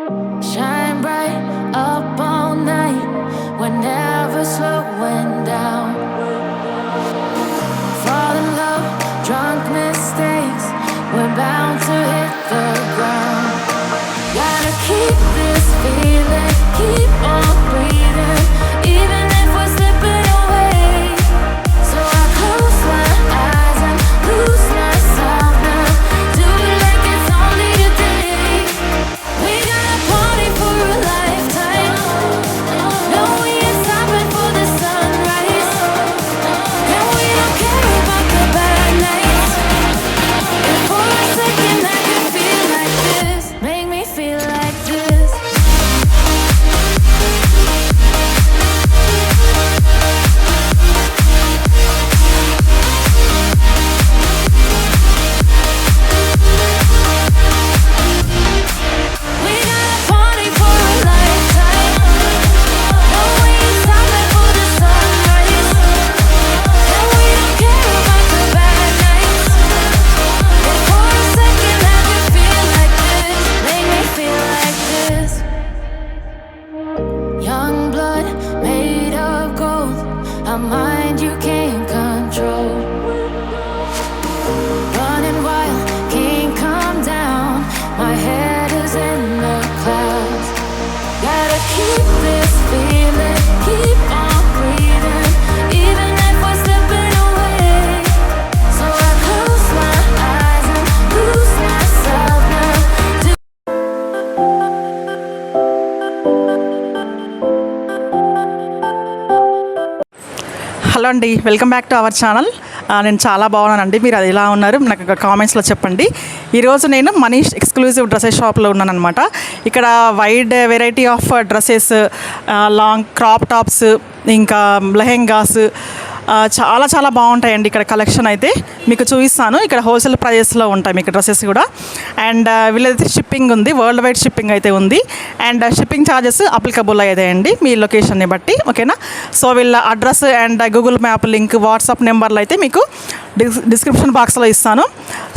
Shine bright up all night, we're never slowing down. Fall in love, drunk mistakes, we're bound to hit the ground. Gotta keep this feeling, keep on breathing, even if we're slipping away. So I close my eyes and lose myself now. Do it like it's only a day. We got a party for a lifetime. No, we ain't stopping for the sunrise. And we don't care about the bad nights. If for a second I can feel like this, make me feel like this. We got a party for a lifetime. No, we ain't stopping for the sunrise. And we don't care about the bad nights. If for a second I can feel like this, make me feel like this. Young blood made of gold, a mind you can't control. Running wild, can't come down. My head is in the clouds. Gotta keep this feeling, keep on breathing, even if we're slipping away. So I close my eyes and lose myself now. Hello అండి, welcome back to our channel. నేను చాలా బాగున్నానండి. మీరు అది ఎలా ఉన్నారు నాకు కామెంట్స్లో చెప్పండి. ఈరోజు నేను మనీష్ ఎక్స్క్లూజివ్ డ్రెస్సెస్ షాప్లో ఉన్నానన్నమాట. ఇక్కడ wide variety of dresses, long crop tops, ఇంకా లెహెంగాస్ చాలా చాలా బాగుంటాయండి. ఇక్కడ కలెక్షన్ అయితే మీకు చూపిస్తాను. ఇక్కడ హోల్సేల్ ప్రైజెస్లో ఉంటాయి మీకు డ్రెస్సెస్ కూడా. అండ్ వీళ్ళైతే షిప్పింగ్ ఉంది, వరల్డ్ వైడ్ షిప్పింగ్ అయితే ఉంది. అండ్ షిప్పింగ్ ఛార్జెస్ అప్లికబుల్ అవుతాయండి మీ లొకేషన్ని బట్టి, ఓకేనా. సో వీళ్ళ address and Google map link, WhatsApp నెంబర్లు అయితే మీకు డిస్క్రిప్షన్ బాక్స్లో ఇస్తాను.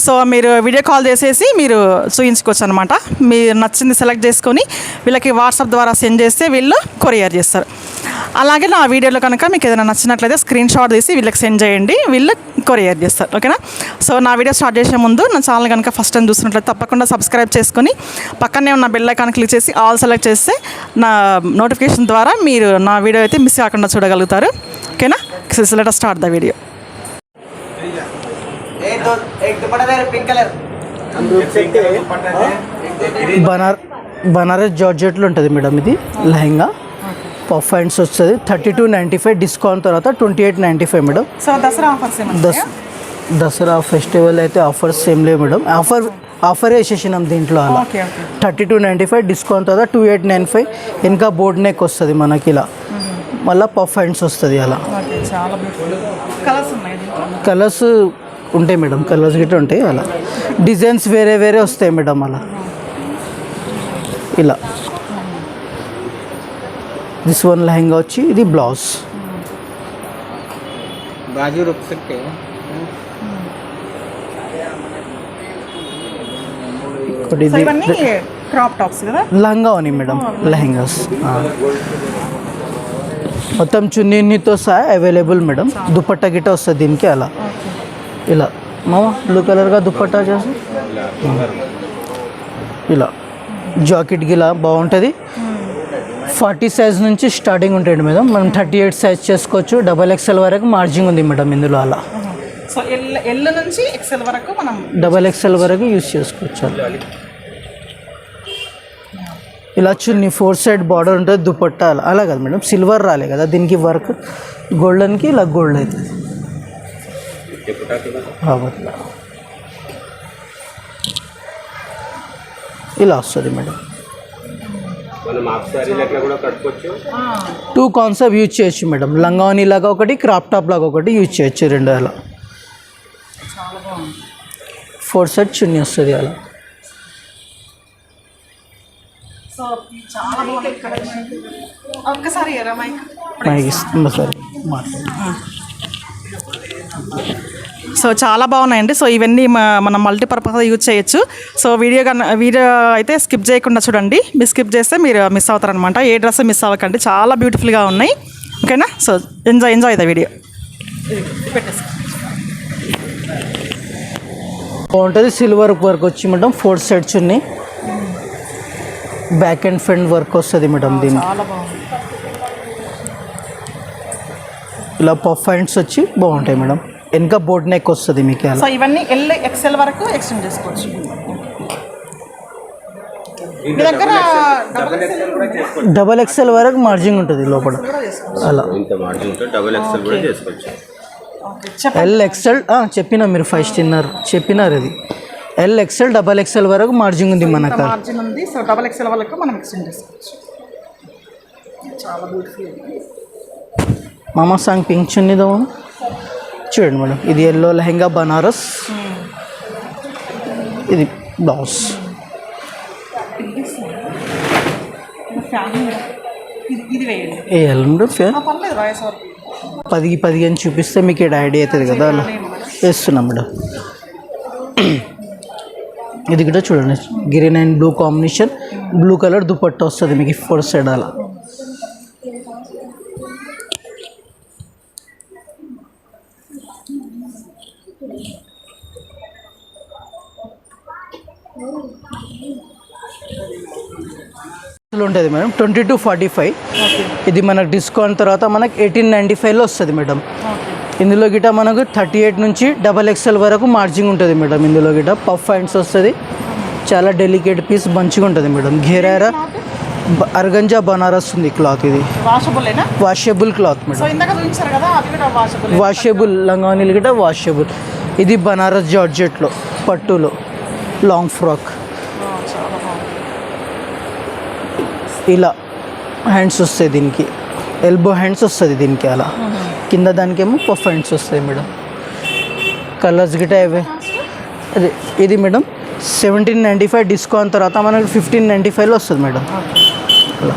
సో మీరు వీడియో కాల్ చేసేసి మీరు చూపించుకోవచ్చు అనమాట. మీరు నచ్చింది సెలెక్ట్ చేసుకొని వీళ్ళకి వాట్సాప్ ద్వారా సెండ్ చేస్తే వీళ్ళు కొరియర్ చేస్తారు. అలాగే నా వీడియోలో కనుక మీకు ఏదైనా నచ్చినట్లయితే స్క్రీన్ షాట్ తీసి వీళ్ళకి సెండ్ చేయండి, వీళ్ళు కొరియర్ చేస్తారు, ఓకేనా. సో నా వీడియో స్టార్ట్ చేసే ముందు నా ఛానల్ కనుక ఫస్ట్ టైం చూస్తున్నట్లయితే తప్పకుండా సబ్స్క్రైబ్ చేసుకొని పక్కనే ఉన్న బెల్ ఐకాన్ క్లిక్ చేసి ఆల్ సెలెక్ట్ చేస్తే నా నోటిఫికేషన్ ద్వారా మీరు నా వీడియో అయితే మిస్ కాకుండా చూడగలుగుతారు, ఓకేనా. So let us start the video. Banaras జార్జెట్లో ఉంటుంది మేడం. ఇది లెహంగా పఫ్ హ్యాండ్స్ వస్తుంది. 32.95 డిస్కౌంట్ తర్వాత 28.95 madam. So Dasara offers Dasara festival అయితే ఆఫర్స్ ఏం లేవు మేడం. ఆఫర్ వేసేసినాం దీంట్లో అలా. 32.95 డిస్కౌంట్ తర్వాత 28.95. ఇంకా బోర్డ్ నెక్ వస్తుంది మనకి ఇలా, మళ్ళీ పఫ్ హ్యాండ్స్ వస్తుంది అలా. కలర్స్ ఉంటాయి మేడం, కలర్స్ గిట్ట ఉంటాయి అలా. డిజైన్స్ వేరే వేరే వస్తాయి మేడం అలా. ఇలా దిస్ వన్ లెహంగా వచ్చి ఇది బ్లౌజ్. बाजू रुक सकते हो. క్రాప్ టాప్స్ కదా, లంగా అని మేడం లెహంగాస్. మొత్తం చున్నీతో సహా అవైలబుల్ మేడం. దుపట్టా గిట్ట వస్తుంది దీనికి అలా. ఇలా మామా బ్లూ కలర్గా దుపట్టా చేసి ఇలా జాకెట్ గిలా బాగుంటుంది. 40 సైజ్ నుంచి స్టార్టింగ్ ఉంటుంది మేడం. మనం 38 సైజ్ చేసుకోవచ్చు. XXL వరకు మార్జింగ్ ఉంది మేడం ఇందులో అలా. సో ఎల్ నుంచి XL వరకు మనం XXL వరకు యూజ్ చేసుకోవచ్చు. ఇలా చున్నీ 4 సైడ్ బార్డర్ ఉంటుంది, దుపట్టా అలా కదా మేడం. సిల్వర్ రాలే కదా దీనికి వర్క్, గోల్డెన్కి ఇలా గోల్డ్ అవుతుంది. ఇలా వస్తుంది మేడం. 2 కాన్సెప్ట్ యూజ్ చేయొచ్చు మేడం. లంగావని లాగా ఒకటి, క్రాప్ టాప్ లాగా ఒకటి యూజ్ చేయొచ్చు, రెండు అలా. 4 సెట్ చున్నీ వస్తుంది అలా. సో చాలా బాగుంది. ఒక్కసారి మైక్ ఇస్తుంది సరే మాట్లాడు. సో చాలా బాగున్నాయండి. సో ఇవన్నీ మనం మల్టీపర్పస్ యూజ్ చేయొచ్చు. సో వీడియో అయితే స్కిప్ చేయకుండా చూడండి. మీరు స్కిప్ చేస్తే మీరు మిస్ అవుతారనమాట. ఏ డ్రెస్ మిస్ అవ్వకండి, చాలా బ్యూటిఫుల్గా ఉన్నాయి. ఓకేనా? So enjoy the video. బాగుంటుంది. సిల్వర్ వర్క్ వచ్చి మేడం 4 సెట్స్ ఉన్నాయి. బ్యాక్ అండ్ ఫ్రంట్ వర్క్ వస్తుంది మేడం దీనికి. ఇలా పఫ్ హ్యాండ్స్ వచ్చి బాగుంటాయి మేడం. వెనక బోట్ నెక్ వస్తుంది మీకు. సో ఇవన్నీ XL వరకు ఎక్స్టెండ్ చేసుకోవచ్చు. మీ దగ్గర డబల్ XL వరకు మార్జింగ్ ఉంటుంది లోపల. అలా LXL చెప్పినా మీరు ఫస్ట్ చెప్పినారు. అది LXL డబల్ XL వరకు మార్జింగ్ ఉంది మనకు. మార్జిన్ ఉంది. సో డబల్ XL వరకు మనం ఎక్స్టెండ్ చేసుకోవచ్చు. చాలా బ్యూటిఫుల్. మామా సాంగ్ పింక్ చున్నీదో చూడండి మేడం. ఇది ఎల్లో లెహెంగా బనారస్. ఇది బ్లౌజ్. వేయాలి ఫ్యాన్ 10 అని చూపిస్తే మీకు ఇక్కడ ఐడియా అవుతుంది కదా. అలా వేస్తున్నాం మేడం. ఇది కూడా చూడండి, green and blue combination. Blue colour dupatta వస్తుంది మీకు 4 సైడ్. అలా ఉంటుంది మేడం. 20 to 45. ఇది మనకు డిస్కౌంట్ తర్వాత మనకు 1895లో వస్తుంది మేడం. ఇందులో గిట మనకు 38 నుంచి డబల్ XL వరకు మార్జింగ్ ఉంటుంది మేడం. ఇందులో గిట పఫ్ హ్యాండ్స్ వస్తుంది. చాలా డెలికేట్ పీస్, మంచిగా ఉంటుంది మేడం. ఘేరారా అర్గంజా బనారస్ ఉంది క్లాత్. ఇది వాషబుల్ క్లాత్ మేడం. వాషబుల్ లంగావనీలు గిట వాషబుల్. ఇది బనారస్ జార్జెట్లో పట్టులో లాంగ్ ఫ్రాక్. ఇలా హ్యాండ్స్ వస్తాయి దీనికి, ఎల్బో హ్యాండ్స్ వస్తుంది దీనికి. అలా కింద దానికేమో పఫ్ హ్యాండ్స్ వస్తాయి మేడం. కలర్స్ గిట ఇవే. అదే ఇది మేడం 1795 డిస్కౌంట్ తర్వాత మనకు 1595లో వస్తుంది మేడం. అలా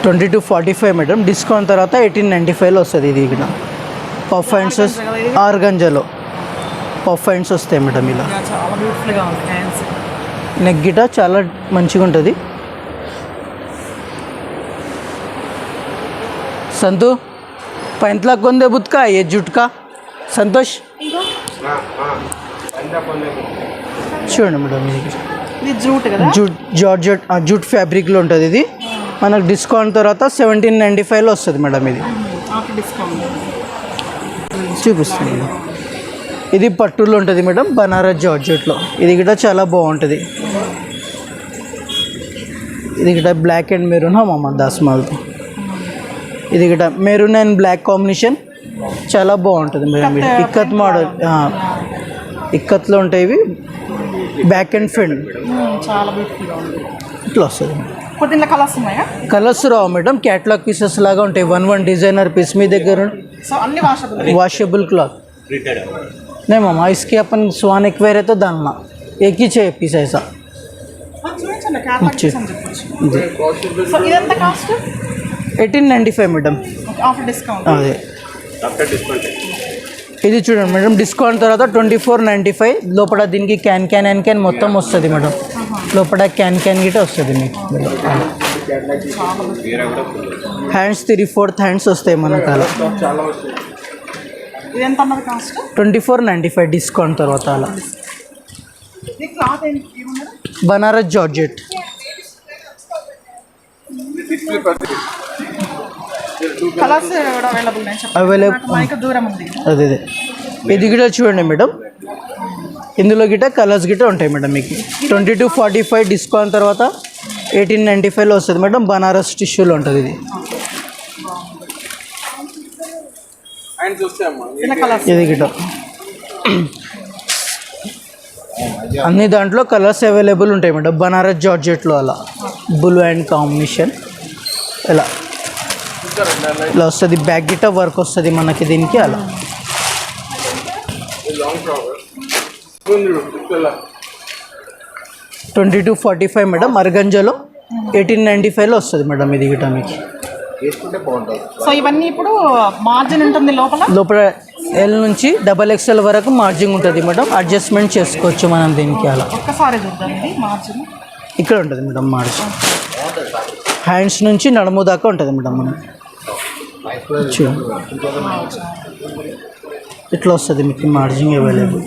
20 to 45 మేడం. డిస్కౌంట్ తర్వాత 1895లో వస్తుంది. ఇది ఇక్కడ పఫ్ హ్యాండ్స్ ఆర్గంజాలో పఫ్ హ్యాండ్స్ వస్తాయి మేడం. ఇలా చాలా బ్యూటిఫుల్గా ఉంది. హ్యాండ్స్ నెక్ గిట చాలా మంచిగా ఉంటుంది. సంతు पैंतला कौन दे बुत का ये जूट का संतोष చూడండి మేడం. ఇది జూట్ కదా, జార్జెట్ జూట్ ఫ్యాబ్రిక్లో ఉంటుంది. ఇది మనకు డిస్కౌంట్ తర్వాత 1795లో వస్తుంది మేడం. ఇది చూపిస్తుంది మేడం. ఇది పట్టులో ఉంటుంది మేడం, బనారస్ జార్జెట్లో. ఇది కూడా చాలా బాగుంటుంది. ఇది కూడా బ్లాక్ అండ్ మెరూన్ మహమ్మద్ దాస్మాల్తో. ఇది కూడా మెరూన్ అండ్ బ్లాక్ కాంబినేషన్ చాలా బాగుంటుంది మేడం. ఇది ఇక్కత్ మోడల్, ఇక్కత్లో ఉంటాయి ఇవి. బ్యాక్ అండ్ ఫ్రంట్ చాలా బ్యూటిఫుల్గా ఉంది. ఇట్లా వస్తుంది. కొద్దిగా కలర్స్ ఉన్నాయా? కలర్స్ రావు మేడం, క్యాటలాగ్ పీసెస్ లాగా ఉంటాయి. వన్ డిజైనర్ पीस మీ దగ్గర वॉशेबल क्लॉथ नहीं मामा. इसके अपन स्वान एक वेर है तो डालना एक ही चाहिए पीस ऐसा. 1895 మేడం ఆఫ్టర్ డిస్కౌంట్. అదే ఇది చూడండి మేడం, డిస్కౌంట్ తర్వాత 2495 లోపల దీనికి క్యాన్ మొత్తం వస్తుంది మేడం. లోపల క్యాన్ గిట వస్తుంది మీకు. హ్యాండ్స్ 3/4 హ్యాండ్స్ వస్తాయి మనకు. అలా 2495 డిస్కౌంట్ తర్వాత. అలా బనారస్ జార్జెట్ అవైలబుల్. అదే ఇది గిట చూడండి మేడం, ఇందులో గిట కలర్స్ గిట ఉంటాయి మేడం మీకు. 2245 డిస్కౌంట్ తర్వాత 1895లో వస్తుంది మేడం. బనారస్ టిష్యూలో ఉంటుంది ఇది. ఇది గిట అన్ని దాంట్లో కలర్స్ అవైలబుల్ ఉంటాయి మేడం. బనారస్ జార్జెట్లో అలా బ్లూ అండ్ కాంబినేషన్ ఇలా ఇలా వస్తుంది. బ్యాక్ గిట వర్క్ వస్తుంది మనకి దీనికి. అలా 2245 మేడం. అర్గంజాలో 1895లో వస్తుంది మేడం. ఇది గిట మీకు వేసుకుంటే బాగుంటుంది. సో ఇవన్నీ ఇప్పుడు మార్జిన్ ఉంటుంది లోపల ఎల్ నుంచి XXL వరకు మార్జిన్ ఉంటుంది మేడం. అడ్జస్ట్మెంట్ చేసుకోవచ్చు మనం దీనికి. అలా ఒక్కసారి చూద్దాం. ఇది మార్జిన్ ఇక్కడ ఉంటుంది మేడం. మార్జిన్ హ్యాండ్స్ నుంచి నడుము దాకా ఉంటుంది మేడం. మనం ఇట్లా వస్తుంది మీకు మార్జిన్ అవైలబుల్.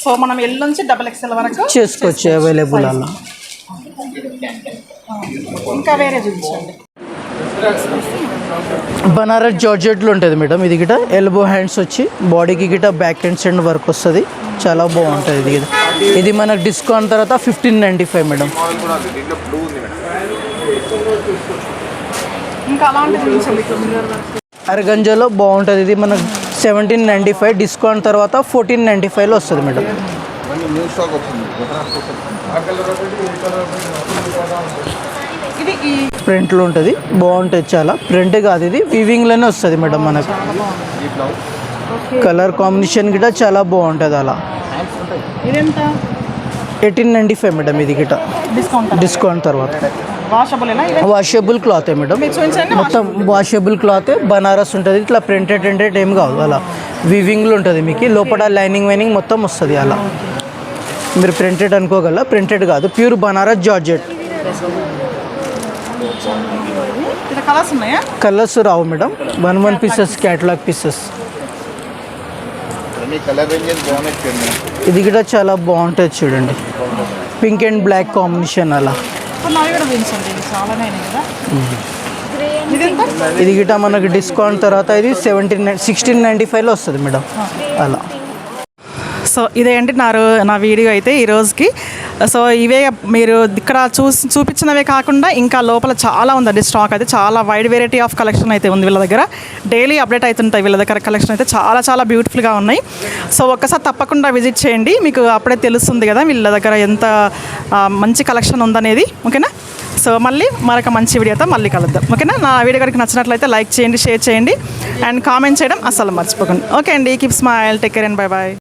సో మనం ఎల్ నుంచి XXL వరకు చేసుకోవచ్చు అవైలబుల్. అలా ఇంకా వేరే చూపించండి. బనారస్ జార్జెట్లో ఉంటుంది మేడం. ఇది గిట ఎల్బో హ్యాండ్స్ వచ్చి బాడీకి గిట బ్యాక్ హ్యాండ్స్ అండ్ వర్క్ వస్తుంది. చాలా బాగుంటుంది ఇది గిట. ఇది మనకు డిస్కౌంట్ తర్వాత 1595 మేడం. ఇంకా అలాంటి చూపించండి. అరగంజలో బాగుంటుంది. ఇది మనకు 1795 డిస్కౌంట్ తర్వాత 1495లో వస్తుంది మేడం. ఇది ప్రింట్లో ఉంటుంది. బాగుంటుంది చాలా. ప్రింట్ కాదు ఇది వీవింగ్లోనే వస్తుంది మేడం. మనకు కలర్ కాంబినేషన్ గిట చాలా బాగుంటుంది. అలా ఇదెంత? 1895 మేడం. ఇది గిట డిస్కౌంట్ తర్వాత. Washable cloth madam. మొత్తం వాషబుల్ క్లాత్. బనారస్ ఉంటుంది. ఇట్లా ప్రింటెడ్ ఏం కాదు. అలా వీవింగ్లో ఉంటుంది మీకు. లోపల లైనింగ్ మొత్తం వస్తుంది. అలా మీరు ప్రింటెడ్ అనుకోగల. ప్రింటెడ్ కాదు, ప్యూర్ బనారస్ జార్జెట్. కలర్స్ ఉన్నాయా? కలర్స్ రావు మేడం. 1 pieces catalogue pieces. ఇది కూడా చాలా బాగుంటుంది చూడండి. Pink and black combination. అలా ఇది గిట మనకి డిస్కౌంట్ తర్వాత ఇది 1695లో వస్తుంది మేడం. అలా సో ఇదే అండి నా వీడియో అయితే ఈరోజుకి. సో ఇవే మీరు ఇక్కడ చూపించినవే కాకుండా ఇంకా లోపల చాలా ఉందండి స్టాక్ అయితే. చాలా వైడ్ వెరైటీ ఆఫ్ కలెక్షన్ అయితే ఉంది వీళ్ళ దగ్గర. డైలీ అప్డేట్ అవుతుంటాయి వీళ్ళ దగ్గర. కలెక్షన్ అయితే చాలా బ్యూటిఫుల్గా ఉన్నాయి. సో ఒక్కసారి తప్పకుండా విజిట్ చేయండి. మీకు అప్పుడే తెలుస్తుంది కదా వీళ్ళ దగ్గర ఎంత మంచి కలెక్షన్ ఉందనేది. ఓకేనా? సో మళ్ళీ మరొక మంచి వీడియోతో మళ్ళీ కలుద్దాం. ఓకేనా? నా వీడియో కనుక నచ్చినట్లయితే లైక్ చేయండి, షేర్ చేయండి అండ్ కామెంట్ చేయడం అస్సలు మర్చిపోకండి. ఓకే అండి. Keep smile, take care and bye bye.